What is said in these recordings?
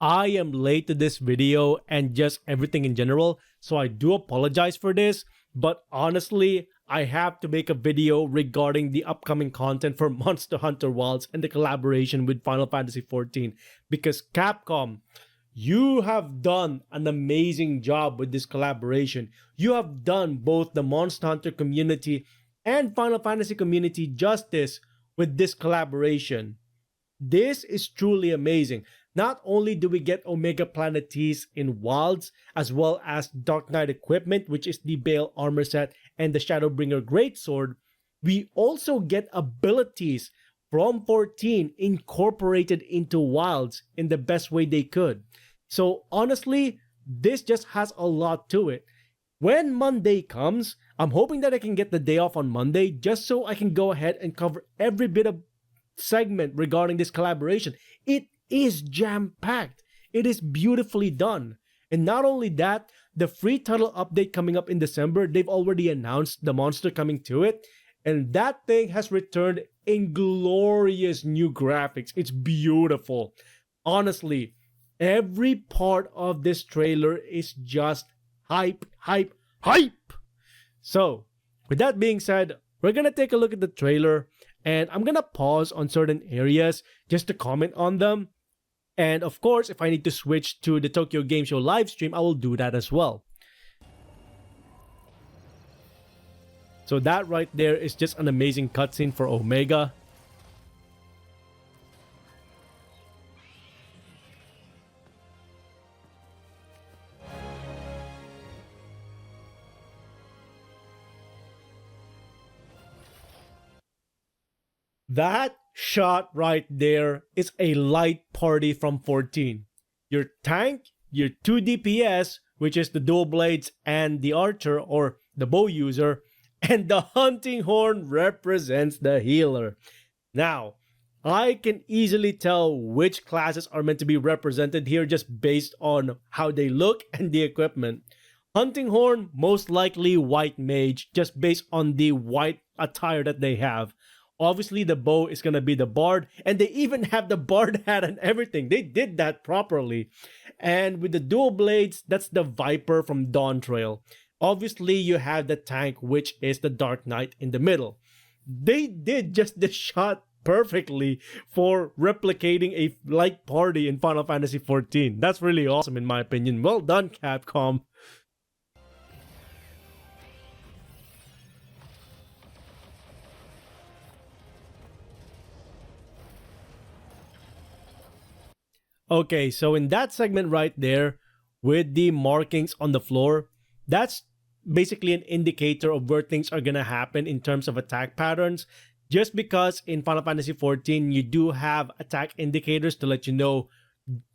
I am late to this video and just everything in general, so I do apologize for this, but honestly, I have to make a video regarding the upcoming content for Monster Hunter Wilds and the collaboration with Final Fantasy XIV, because Capcom, you have done an amazing job with this collaboration. You have done both the Monster Hunter community and Final Fantasy community justice with this collaboration. This is truly amazing. Not only do we get Omega Planetes in Wilds, as well as Dark Knight equipment, which is the Bale armor set and the Shadowbringer Greatsword, we also get abilities from 14 incorporated into Wilds in the best way they could. So honestly, this just has a lot to it. When Monday comes, I'm hoping that I can get the day off on Monday just so I can go ahead and cover every bit of segment regarding this collaboration. It is jam-packed. It is beautifully done. And not only that, the free title update coming up in December, they've already announced the monster coming to it. And that thing has returned in glorious new graphics. It's beautiful. Honestly, every part of this trailer is just hype, hype, hype. So, with that being said, we're gonna take a look at the trailer, and I'm gonna pause on certain areas just to comment on them. And of course, if I need to switch to the Tokyo Game Show live stream, I will do that as well. So that right there is just an amazing cutscene for Omega. That shot right there is a light party from 14. Your tank, your 2 DPS, which is the dual blades and the archer or the bow user, and the hunting horn represents the healer. Now, I can easily tell which classes are meant to be represented here just based on how they look and the equipment. Hunting horn, most likely white mage, just based on the white attire that they have. Obviously, the bow is going to be the bard, and they even have the bard hat and everything. They did that properly. And with the dual blades, that's the Viper from Dawn Trail. Obviously, you have the tank, which is the Dark Knight in the middle. They did just the shot perfectly for replicating a light party in Final Fantasy XIV. That's really awesome in my opinion. Well done, Capcom. Okay, so in that segment right there, with the markings on the floor, that's basically an indicator of where things are gonna happen in terms of attack patterns. Just because in Final Fantasy XIV, you do have attack indicators to let you know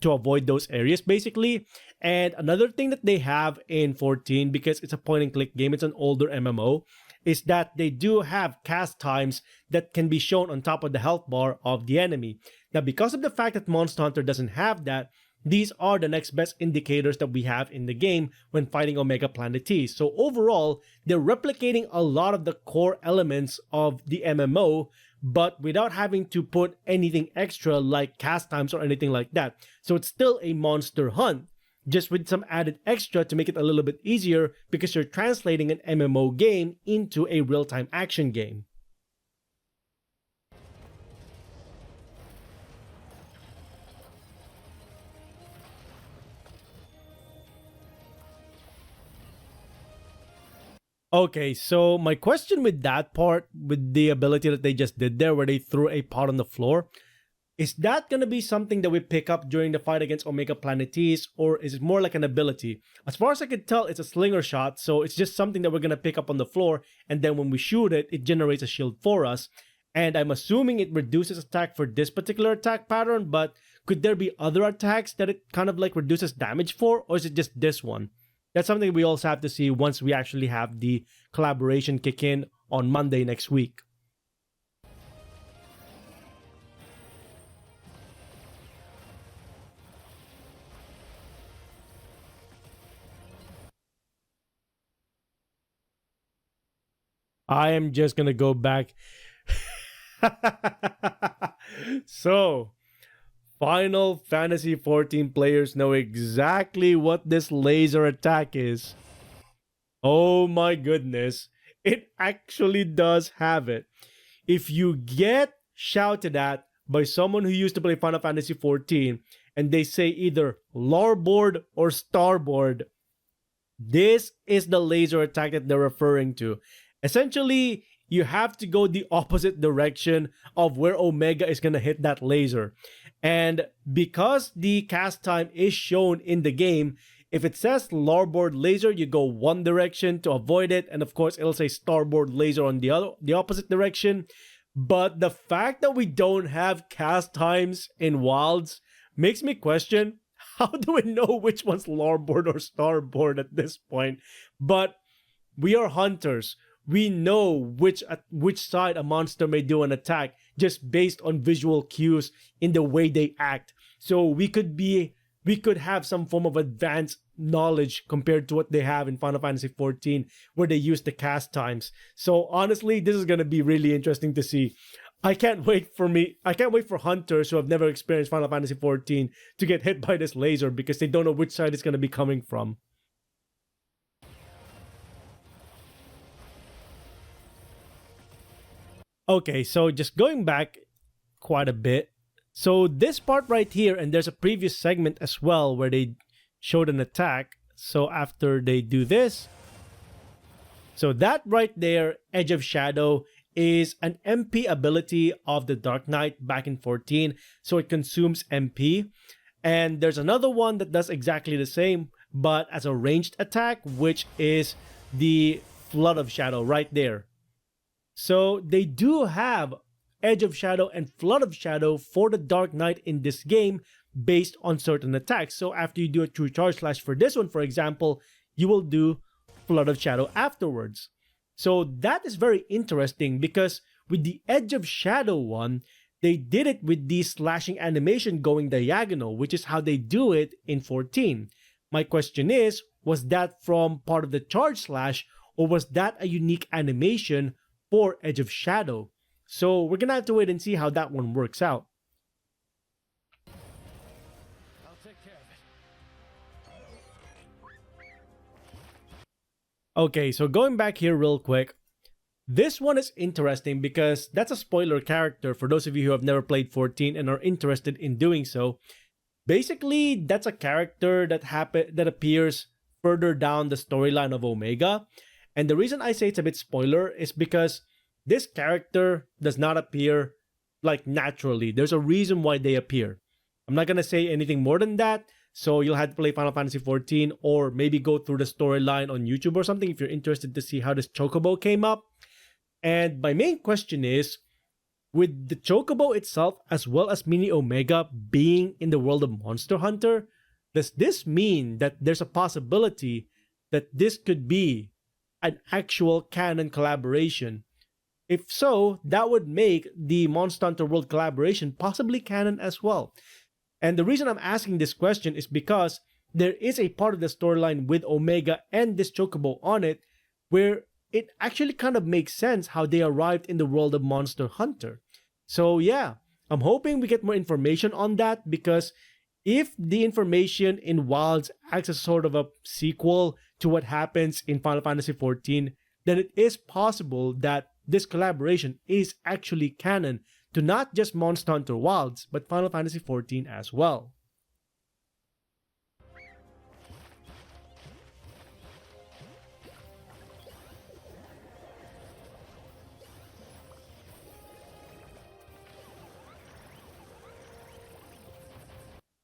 to avoid those areas basically. And another thing that they have in 14, because it's a point and click game, it's an older MMO, is that they do have cast times that can be shown on top of the health bar of the enemy. Now, because of the fact that Monster Hunter doesn't have that, these are the next best indicators that we have in the game when fighting Omega Planetes. So overall, they're replicating a lot of the core elements of the MMO, but without having to put anything extra like cast times or anything like that. So it's still a monster hunt, just with some added extra to make it a little bit easier because you're translating an MMO game into a real-time action game. Okay, so my question with that part, with the ability that they just did there, where they threw a pot on the floor, is that going to be something that we pick up during the fight against Omega Planetes, or is it more like an ability? As far as I can tell, it's a slinger shot, so it's just something that we're going to pick up on the floor, and then when we shoot it, it generates a shield for us. And I'm assuming it reduces attack for this particular attack pattern, but could there be other attacks that it kind of like reduces damage for, or is it just this one? That's something we also have to see once we actually have the collaboration kick in on Monday next week. I am just gonna go back. So, Final Fantasy 14 players know exactly what this laser attack is. Oh my goodness. It actually does have it. If you get shouted at by someone who used to play Final Fantasy 14 and they say either larboard or starboard, this is the laser attack that they're referring to. Essentially, you have to go the opposite direction of where Omega is going to hit that laser. And because the cast time is shown in the game, if it says larboard laser, you go one direction to avoid it. And of course, it'll say starboard laser on the opposite direction. But the fact that we don't have cast times in Wilds makes me question, how do we know which one's larboard or starboard at this point? But we are hunters. We know which side a monster may do an attack just based on visual cues in the way they act. So we could have some form of advanced knowledge compared to what they have in Final Fantasy 14, where they use the cast times. So honestly, this is gonna be really interesting to see. I can't wait for hunters who have never experienced Final Fantasy 14 to get hit by this laser because they don't know which side it's gonna be coming from. Okay, so just going back quite a bit. So this part right here, and there's a previous segment as well where they showed an attack. So after they do this, so that right there, Edge of Shadow, is an MP ability of the Dark Knight back in 14. So it consumes MP. And there's another one that does exactly the same, but as a ranged attack, which is the Flood of Shadow right there. So they do have Edge of Shadow and Flood of Shadow for the Dark Knight in this game based on certain attacks. So after you do a true charge slash for this one, for example, you will do Flood of Shadow afterwards. So that is very interesting because with the Edge of Shadow one, they did it with the slashing animation going diagonal, which is how they do it in 14. My question is, was that from part of the charge slash, or was that a unique animation for Edge of Shadow? So we're gonna have to wait and see how that one works out. I'll take care of it. Okay, so going back here real quick, this one is interesting because that's a spoiler character for those of you who have never played 14 and are interested in doing so. Basically, that's a character that appears further down the storyline of Omega. And the reason I say it's a bit spoiler is because this character does not appear like naturally. There's a reason why they appear. I'm not gonna say anything more than that, so you'll have to play Final Fantasy 14 or maybe go through the storyline on YouTube or something if you're interested to see how this Chocobo came up. And my main question is, with the Chocobo itself as well as Mini Omega being in the world of Monster Hunter, does this mean that there's a possibility that this could be an actual canon collaboration? If so, that would make the Monster Hunter World collaboration possibly canon as well. And the reason I'm asking this question is because there is a part of the storyline with Omega and this Chocobo on it where it actually kind of makes sense how they arrived in the world of Monster Hunter. So yeah, I'm hoping we get more information on that, because if the information in Wilds acts as sort of a sequel to what happens in Final Fantasy XIV, then it is possible that this collaboration is actually canon to not just Monster Hunter Wilds, but Final Fantasy XIV as well.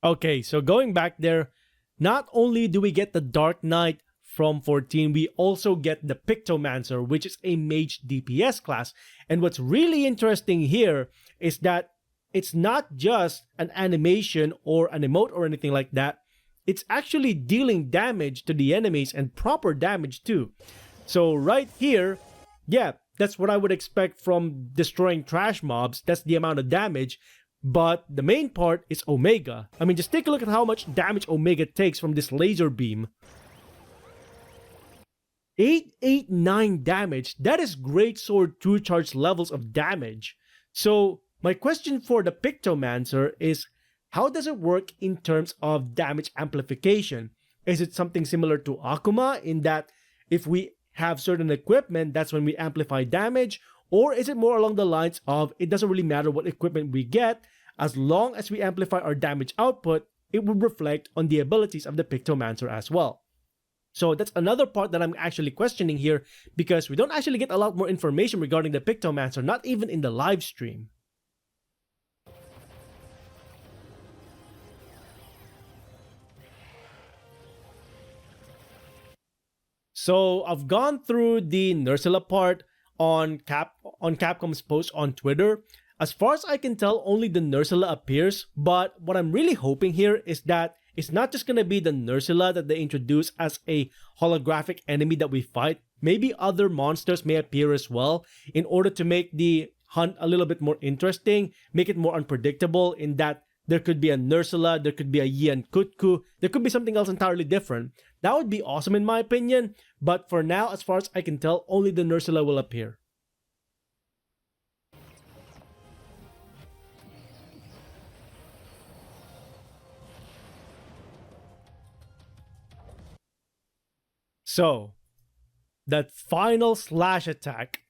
Okay, so going back there, not only do we get the Dark Knight from 14, we also get the Pictomancer, which is a mage DPS class. And what's really interesting here is that it's not just an animation or an emote or anything like that. It's actually dealing damage to the enemies, and proper damage too. So right here, yeah, that's what I would expect from destroying trash mobs. That's the amount of damage. But the main part is Omega. I mean, just take a look at how much damage Omega takes from this laser beam. 889 damage. That is Great Sword True Charge levels of damage. So my question for the Pictomancer is, How does it work in terms of damage amplification? Is it something similar to Akuma in that if we have certain equipment, that's when we amplify damage? Or is it more along the lines of it doesn't really matter what equipment we get, as long as we amplify our damage output, it would reflect on the abilities of the Pictomancer as well? So that's another part that I'm actually questioning here, because we don't actually get a lot more information regarding the Pictomancer, not even in the live stream. So I've gone through the Nursilla part on Capcom's post on Twitter. As far as I can tell, only the Nursilla appears, but what I'm really hoping here is that it's not just gonna be the Nursilla that they introduce as a holographic enemy that we fight. Maybe other monsters may appear as well in order to make the hunt a little bit more interesting, make it more unpredictable in that there could be a Nursilla, there could be a Yian Kutku, there could be something else entirely different. That would be awesome in my opinion, but for now, as far as I can tell, only the Nursilla will appear. So, that final slash attack,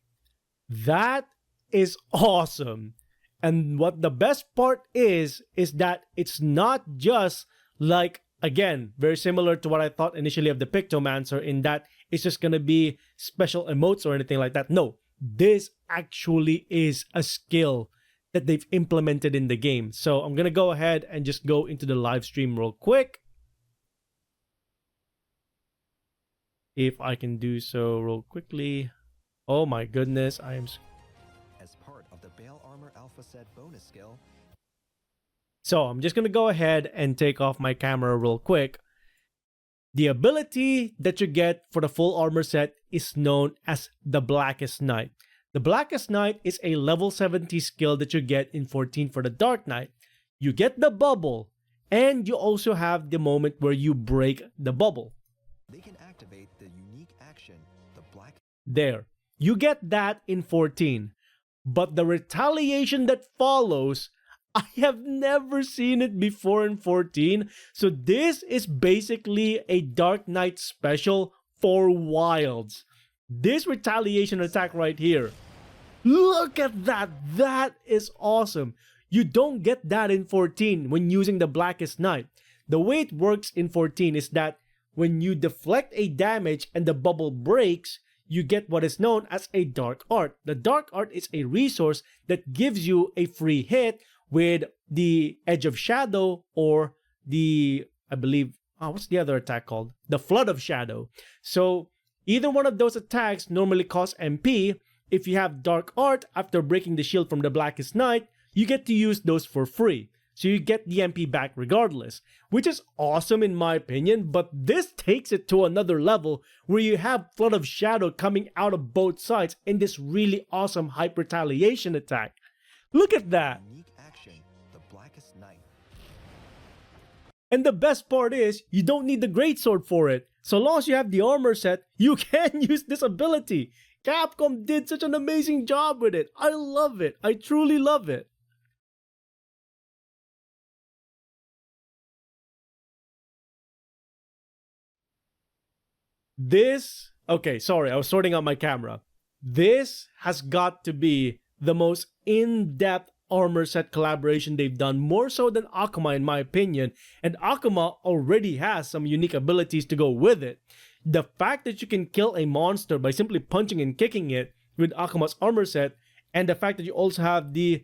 that is awesome. And what the best part is that it's not just like, again, very similar to what I thought initially of the Pictomancer in that it's just gonna be special emotes or anything like that. No, this actually is a skill that they've implemented in the game. So I'm gonna go ahead and just go into the live stream real quick. If I can do so real quickly. Oh my goodness, I am... As part of the Bale Armor Alpha Set bonus skill. So I'm just gonna go ahead and take off my camera real quick. The ability that you get for the full armor set is known as the Blackest Night. The Blackest Night is a level 70 skill that you get in 14 for the Dark Knight. You get the bubble, and you also have the moment where you break the bubble. They can activate the unique action, the Black... There. You get that in 14. But the retaliation that follows, I have never seen it before in 14. So this is basically a Dark Knight special for Wilds. This retaliation attack right here. Look at that. That is awesome. You don't get that in 14 when using the Blackest Night. The way it works in 14 is that when you deflect a damage and the bubble breaks, you get what is known as a Dark Art. The Dark Art is a resource that gives you a free hit with the Edge of Shadow or the, I believe, what's the other attack called? The Flood of Shadow. So either one of those attacks normally cost MP. If you have Dark Art after breaking the shield from the Blackest Night, you get to use those for free. So you get the MP back regardless, which is awesome in my opinion, but this takes it to another level where you have Flood of Shadow coming out of both sides in this really awesome hype retaliation attack. Look at that! Unique action, the Blackest Night. And the best part is, you don't need the Greatsword for it. So long as you have the armor set, you can use this ability. Capcom did such an amazing job with it. I love it. I truly love it. This, okay, sorry, I was sorting out my camera. This has got to be the most in-depth armor set collaboration they've done, more so than Akuma in my opinion, and Akuma already has some unique abilities to go with it. The fact that you can kill a monster by simply punching and kicking it with Akuma's armor set, and the fact that you also have the,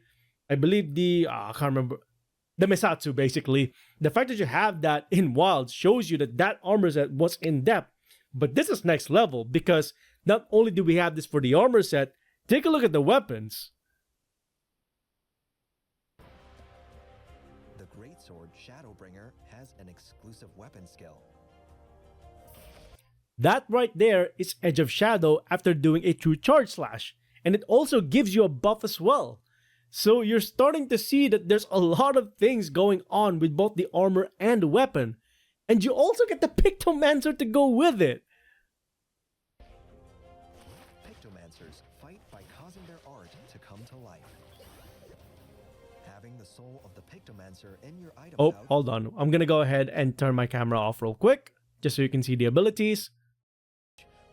I believe the, I can't remember, the Mesatsu basically, the fact that you have that in Wild shows you that that armor set was in depth. But this is next level because not only do we have this for the armor set, take a look at the weapons. The Greatsword Shadowbringer has an exclusive weapon skill. That right there is Edge of Shadow after doing a true charge slash, and it also gives you a buff as well. So you're starting to see that there's a lot of things going on with both the armor and weapon. And you also get the Pictomancer to go with it. Pictomancers fight by causing their art to come to life. Having the the soul of the Pictomancer in your item Oh, pouch, hold on. I'm gonna go ahead and turn my camera off real quick, just so you can see the abilities.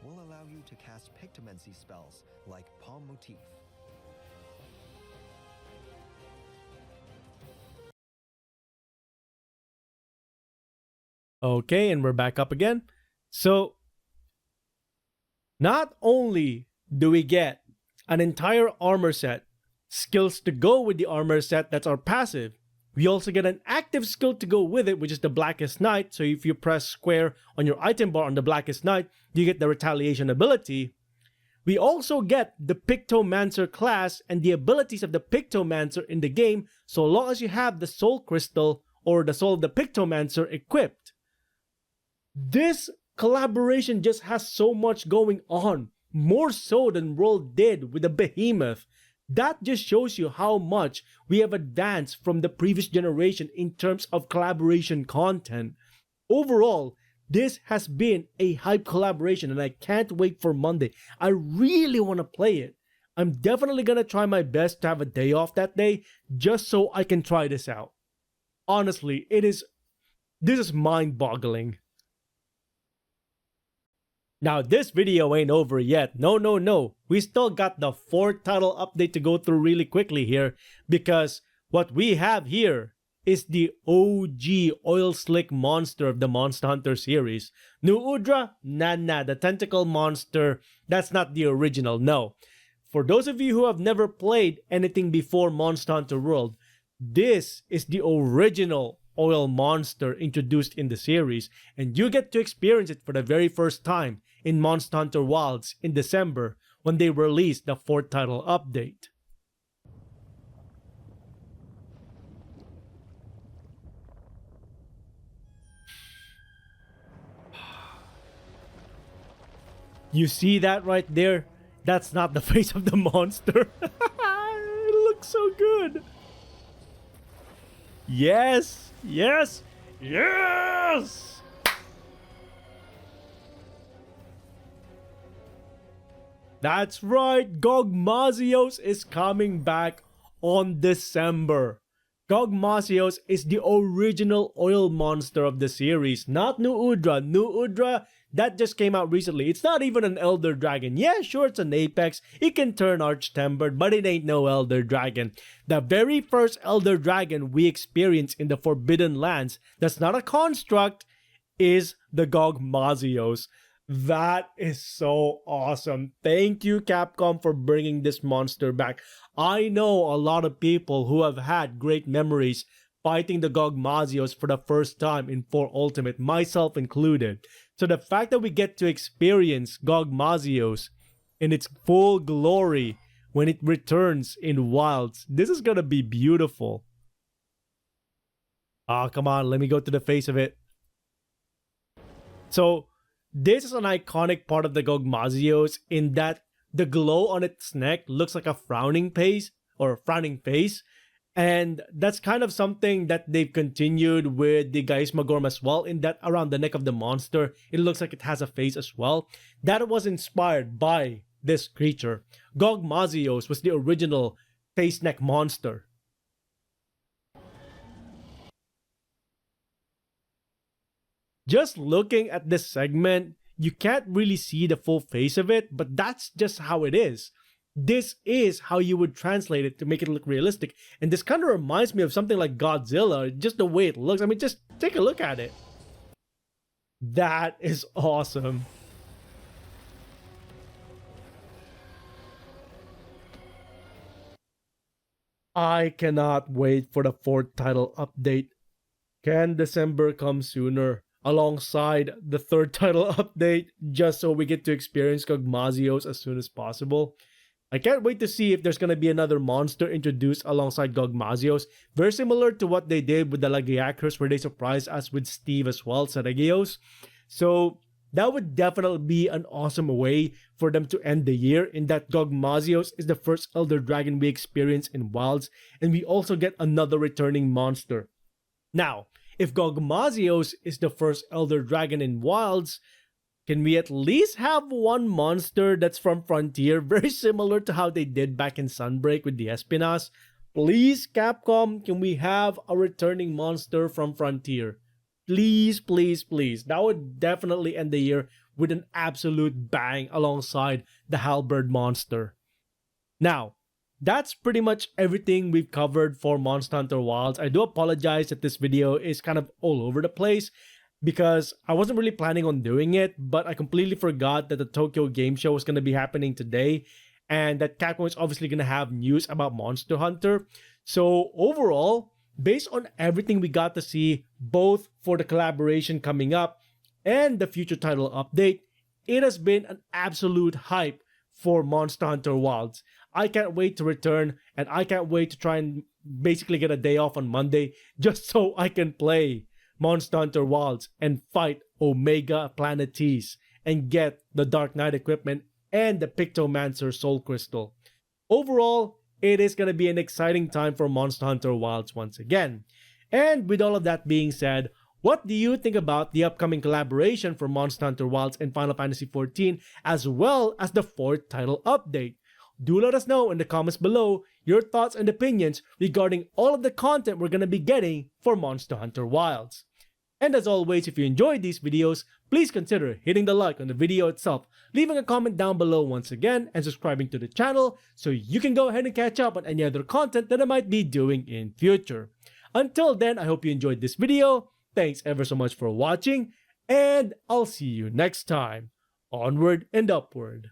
will allow you to cast Pictomancy spells like Palm Motif. Okay, and we're back up again. So, not only do we get an entire armor set, skills to go with the armor set that's our passive, we also get an active skill to go with it, which is the Blackest Night. So if you press square on your item bar on the Blackest Night, you get the retaliation ability. We also get the Pictomancer class and the abilities of the Pictomancer in the game, so long as you have the Soul Crystal or the Soul of the Pictomancer equipped. This collaboration just has so much going on, more so than World did with the Behemoth. That just shows you how much we have advanced from the previous generation in terms of collaboration content. Overall, this has been a hype collaboration and I can't wait for Monday. I really want to play it. I'm definitely going to try my best to have a day off that day just so I can try this out. Honestly, this is mind-boggling. Now, this video ain't over yet. No. We still got the 4th title update to go through really quickly here, because what we have here is the OG oil slick monster of the Monster Hunter series. New Udra? Nah, the tentacle monster, that's not the original, no. For those of you who have never played anything before Monster Hunter World, this is the original oil monster introduced in the series, and you get to experience it for the very first time in Monster Hunter Wilds in December when they released the 4th title update. You see that right there? That's not the face of the monster. It looks so good. Yes! That's right, Gogmazios is coming back on December. Gogmazios is the original oil monster of the series, not New Udra. New Udra, that just came out recently. It's not even an Elder Dragon. Yeah, sure, it's an Apex. It can turn Arch-Tempered, but it ain't no Elder Dragon. The very first Elder Dragon we experience in the Forbidden Lands, that's not a construct, is the Gogmazios. That is so awesome. Thank you, Capcom, for bringing this monster back. I know a lot of people who have had great memories fighting the Gogmazios for the first time in 4 Ultimate, myself included. So the fact that we get to experience Gogmazios in its full glory when it returns in Wilds, this is gonna be beautiful. Ah, come on, let me go to the face of it. So, this is an iconic part of the Gogmazios in that the glow on its neck looks like a frowning face, and that's kind of something that they've continued with the Gaismagorm as well, in that around the neck of the monster, it looks like it has a face as well. That was inspired by this creature. Gogmazios was the original face neck monster. Just looking at this segment, you can't really see the full face of it, but that's just how it is. This is how you would translate it to make it look realistic. And this kind of reminds me of something like Godzilla, just the way it looks. I mean, just take a look at it. That is awesome. I cannot wait for the 4th title update. Can December come sooner? Alongside the 3rd title update, just so we get to experience Gogmazios as soon as possible. I can't wait to see if there's going to be another monster introduced alongside Gogmazios, very similar to what they did with the Lagiacrus, where they surprised us with Steve as well, Seregios. So that would definitely be an awesome way for them to end the year, in that Gogmazios is the first Elder Dragon we experience in Wilds, and we also get another returning monster. Now, if Gogmazios is the first Elder Dragon in Wilds, can we at least have one monster that's from Frontier, very similar to how they did back in Sunbreak with the Espinas? Please, Capcom, can we have a returning monster from Frontier? Please, please, please. That would definitely end the year with an absolute bang alongside the Halberd monster. Now, that's pretty much everything we've covered for Monster Hunter Wilds. I do apologize that this video is kind of all over the place because I wasn't really planning on doing it, but I completely forgot that the Tokyo Game Show was going to be happening today and that Capcom is obviously going to have news about Monster Hunter. So overall, based on everything we got to see, both for the collaboration coming up and the future title update, it has been an absolute hype for Monster Hunter Wilds. I can't wait to return, and I can't wait to try and basically get a day off on Monday just so I can play Monster Hunter Wilds and fight Omega Planetes and get the Dark Knight equipment and the Pictomancer Soul Crystal. Overall, it is going to be an exciting time for Monster Hunter Wilds once again. And with all of that being said, what do you think about the upcoming collaboration for Monster Hunter Wilds and Final Fantasy XIV, as well as the 4th title update? Do let us know in the comments below your thoughts and opinions regarding all of the content we're going to be getting for Monster Hunter Wilds. And as always, if you enjoyed these videos, please consider hitting the like on the video itself, leaving a comment down below once again, and subscribing to the channel so you can go ahead and catch up on any other content that I might be doing in future. Until then, I hope you enjoyed this video. Thanks ever so much for watching, and I'll see you next time. Onward and upward.